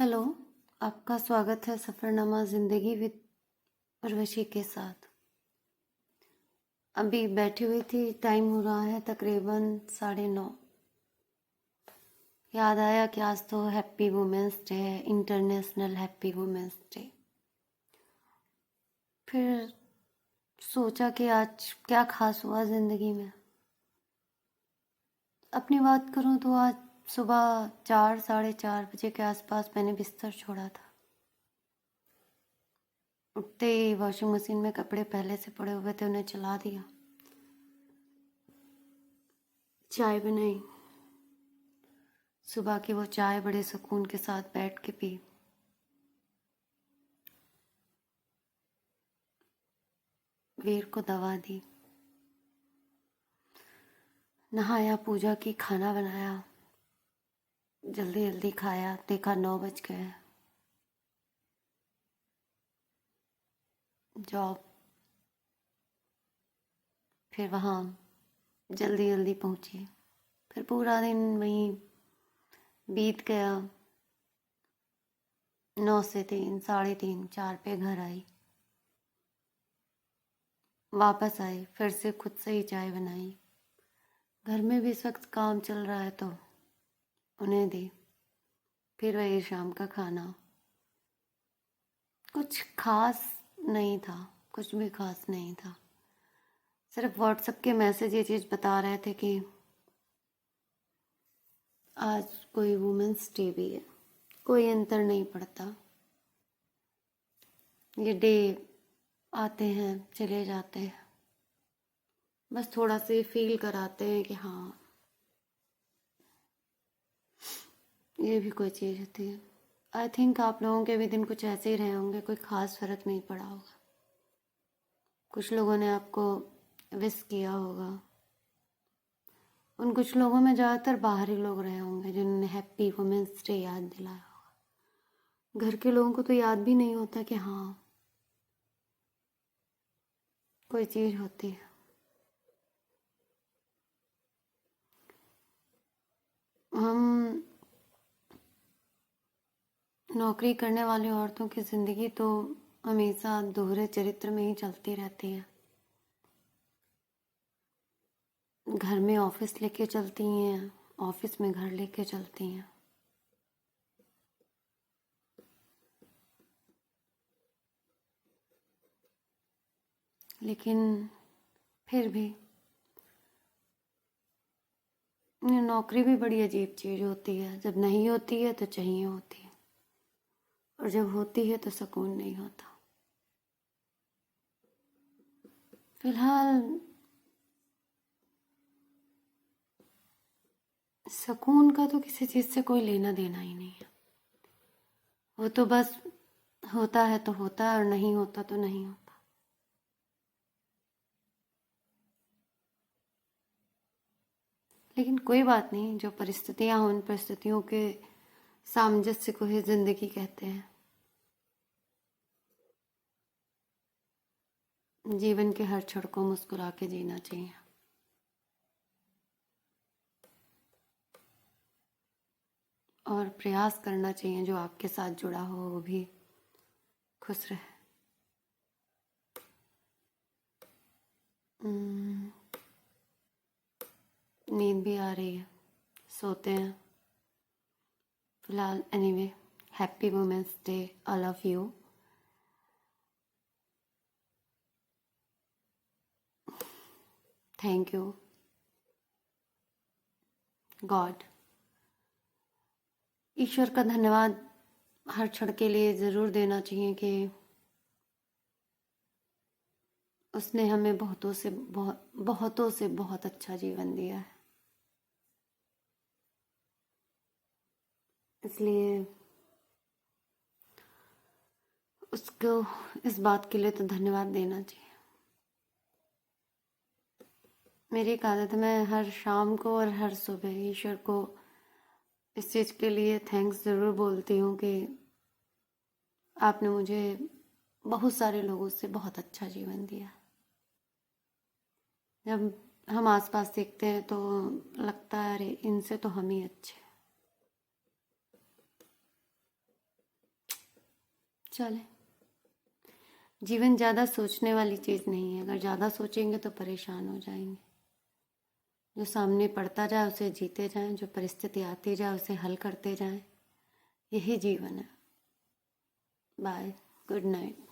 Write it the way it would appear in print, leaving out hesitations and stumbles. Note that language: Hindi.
हेलो, आपका स्वागत है सफ़रनामा ज़िंदगी विद उर्वशी के साथ। अभी बैठी हुई थी, टाइम हो रहा है तकरीबन 9:30। याद आया कि आज तो हैप्पी वुमेंस डे है, इंटरनेशनल हैप्पी वुमेंस डे। फिर सोचा कि आज क्या खास हुआ ज़िंदगी में। अपनी बात करूं तो आज सुबह 4 साढ़े 4 बजे के आसपास मैंने बिस्तर छोड़ा था। उठते ही वॉशिंग मशीन में कपड़े पहले से पड़े हुए थे, उन्हें चला दिया, चाय बनाई। सुबह की वो चाय बड़े सुकून के साथ बैठ के पी। वीर को दवा दी, नहाया, पूजा की, खाना बनाया, जल्दी जल्दी खाया। देखा 9 बज गए। जॉब, फिर वहाँ जल्दी जल्दी पहुँची। फिर पूरा दिन वहीं बीत गया। 9 से 3, 3:30, 4 पे घर आई। वापस आई, फिर से खुद से ही चाय बनाई। घर में भी इस वक्त काम चल रहा है तो उन्हें दी। फिर वही शाम का खाना। कुछ खास नहीं था, कुछ भी खास नहीं था। सिर्फ व्हाट्सएप के मैसेज ये चीज़ बता रहे थे कि आज कोई वुमेंस डे भी है। कोई अंतर नहीं पड़ता। ये डे आते हैं चले जाते हैं, बस थोड़ा से फील कराते हैं कि हाँ ये भी कोई चीज़ होती है। आई थिंक आप लोगों के भी दिन कुछ ऐसे ही रहे होंगे, कोई ख़ास फ़र्क नहीं पड़ा होगा। कुछ लोगों ने आपको विश किया होगा। उन कुछ लोगों में ज़्यादातर बाहरी लोग रहे होंगे जिन्होंने हैप्पी वुमेंस डे याद दिलाया होगा। घर के लोगों को तो याद भी नहीं होता कि हाँ कोई चीज़ होती है। हम नौकरी करने वाली औरतों की ज़िंदगी तो हमेशा दोहरे चरित्र में ही चलती रहती है। घर में ऑफिस लेके चलती हैं, ऑफिस में घर लेके चलती हैं। लेकिन फिर भी ये नौकरी भी बड़ी अजीब चीज़ होती है। जब नहीं होती है तो चाहिए होती है, और जब होती है तो सुकून नहीं होता। फिलहाल सुकून का तो किसी चीज़ से कोई लेना देना ही नहीं है। वो तो बस होता है तो होता है, और नहीं होता तो नहीं होता। लेकिन कोई बात नहीं, जो परिस्थितियां हों उन परिस्थितियों के सामंजस्य को ही जिंदगी कहते हैं। जीवन के हर क्षण को मुस्कुरा के जीना चाहिए। और प्रयास करना चाहिए जो आपके साथ जुड़ा हो वो भी खुश रहे। नींद भी आ रही है, सोते हैं। फिलहाल anyway, happy women's day all of you. Thank you God. ईश्वर का धन्यवाद हर क्षण के लिए ज़रूर देना चाहिए कि उसने हमें बहुतों से बहुत अच्छा जीवन दिया है। इसलिए उसको इस बात के लिए तो धन्यवाद देना चाहिए। मेरी एक आदत है, मैं हर शाम को और हर सुबह ईश्वर को इस चीज़ के लिए थैंक्स ज़रूर बोलती हूँ कि आपने मुझे बहुत सारे लोगों से बहुत अच्छा जीवन दिया। जब हम आसपास देखते हैं तो लगता है अरे इनसे तो हम ही अच्छे हैं। चले, जीवन ज़्यादा सोचने वाली चीज़ नहीं है। अगर ज़्यादा सोचेंगे तो परेशान हो जाएंगे। जो सामने पड़ता जाए उसे जीते जाएं, जो परिस्थिति आती जाए उसे हल करते जाएं, यही जीवन है। Bye, good night.